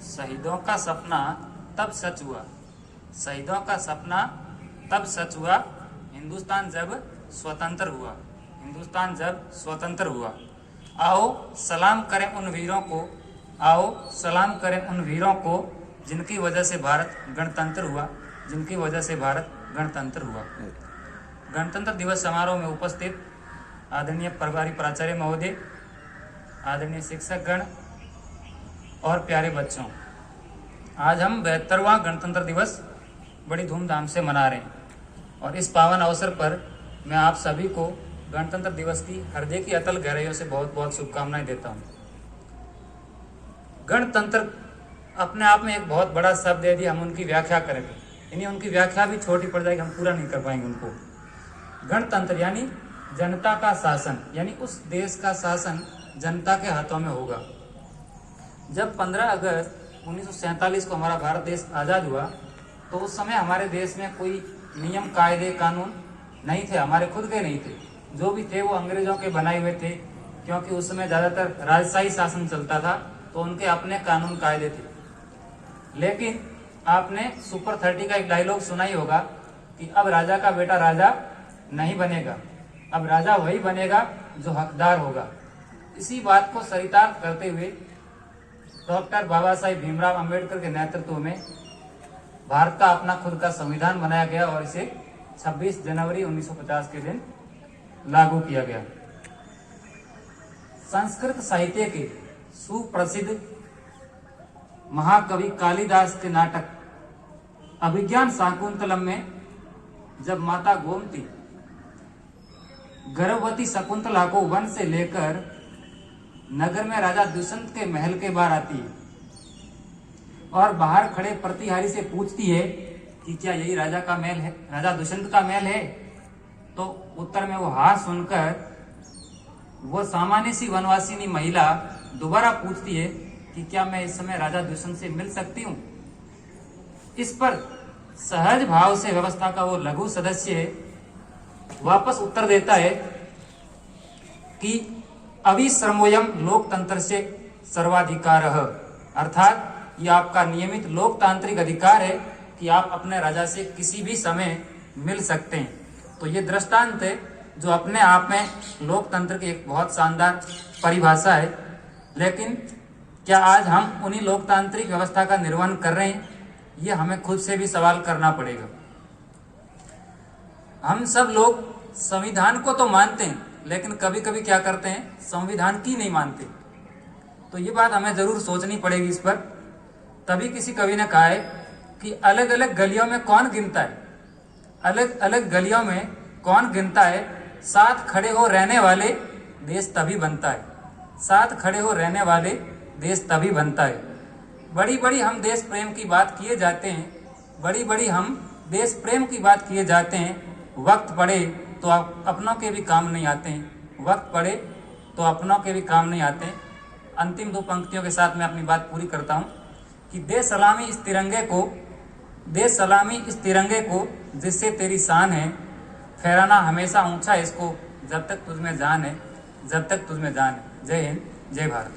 शहीदों का सपना तब सच हुआ, शहीदों का सपना तब सच हुआ, हिंदुस्तान जब स्वतंत्र हुआ, हिंदुस्तान जब स्वतंत्र हुआ। आओ सलाम करें उन वीरों को, आओ सलाम करें उन वीरों को, जिनकी वजह से भारत गणतंत्र हुआ, जिनकी वजह से भारत गणतंत्र हुआ। गणतंत्र दिवस समारोह में उपस्थित आदरणीय प्रभारी प्राचार्य महोदय, आदरणीय शिक्षकगण और प्यारे बच्चों, आज हम 72वां गणतंत्र दिवस बड़ी धूमधाम से मना रहे हैं और इस पावन अवसर पर मैं आप सभी को गणतंत्र दिवस की हृदय की अतल गहराइयों से बहुत बहुत शुभकामनाएं देता हूं। गणतंत्र अपने आप में एक बहुत बड़ा शब्द है, यदि हम उनकी व्याख्या करें तो यानी उनकी व्याख्या भी छोटी पड़ जाएगी, हम पूरा नहीं कर पाएंगे उनको। गणतंत्र यानी जनता का शासन, यानी उस देश का शासन जनता के हाथों में होगा। जब 15 अगस्त 1947 को हमारा भारत देश आज़ाद हुआ तो उस समय हमारे देश में कोई नियम कायदे कानून नहीं थे, हमारे खुद के नहीं थे, जो भी थे वो अंग्रेजों के बनाए हुए थे, क्योंकि उस समय ज़्यादातर राजशाही शासन चलता था तो उनके अपने कानून कायदे थे। लेकिन आपने सुपर 30 का एक डायलॉग सुना ही होगा कि अब राजा का बेटा राजा नहीं बनेगा, अब राजा वही बनेगा जो हकदार होगा। इसी बात को चरितार्थ करते हुए डॉक्टर बाबा साहेब भीमराव अंबेडकर के नेतृत्व में भारत का अपना खुद का संविधान बनाया गया और इसे 26 जनवरी 1950 के दिन लागू किया गया। संस्कृत साहित्य के सुप्रसिद्ध महाकवि कालिदास के नाटक अभिज्ञान शाकुंतलम में जब माता गोमती गर्भवती शकुंतला को वन से लेकर नगर में राजा दुष्यंत के महल के बाहर आती है और बाहर खड़े प्रतिहारी से पूछती है कि क्या यही राजा का महल है, राजा दुष्यंत का महल है? तो उत्तर में वो हाँ सुनकर वो सामान्य सी वनवासिनी महिला दोबारा पूछती है कि क्या मैं इस समय राजा दुष्यंत से मिल सकती हूँ? इस पर सहज भाव से व्यवस्था का वो लघु सदस्य वापस उत्तर देता है कि अविश्रमोयम लोकतंत्र से सर्वाधिकार, अर्थात ये आपका नियमित लोकतांत्रिक अधिकार है कि आप अपने राजा से किसी भी समय मिल सकते हैं। तो ये दृष्टांत है जो अपने आप में लोकतंत्र की एक बहुत शानदार परिभाषा है। लेकिन क्या आज हम उन्हीं लोकतांत्रिक व्यवस्था का निर्वहन कर रहे हैं? ये हमें खुद से भी सवाल करना पड़ेगा। हम सब लोग संविधान को तो मानते हैं, लेकिन कभी कभी क्या करते हैं, संविधान की नहीं मानते। तो ये बात हमें जरूर सोचनी पड़ेगी इस पर। तभी किसी कवि ने कहा है कि अलग अलग गलियों में कौन गिनता है, अलग अलग गलियों में कौन गिनता है, साथ खड़े हो रहने वाले देश तभी बनता है, साथ खड़े हो रहने वाले देश तभी बनता है। बड़ी बड़ी हम देश प्रेम की बात किए जाते हैं, बड़ी बड़ी हम देश प्रेम की बात किए जाते हैं, वक्त पड़े तो अपनों के भी काम नहीं आते हैं, वक्त पड़े तो अपनों के भी काम नहीं आते हैं। अंतिम 2 पंक्तियों के साथ मैं अपनी बात पूरी करता हूँ कि दे सलामी इस तिरंगे को, दे सलामी इस तिरंगे को जिससे तेरी शान है, फहराना हमेशा ऊंचा इसको जब तक तुझमें जान है, जब तक तुझमें जान है। जय हिंद, जय भारत।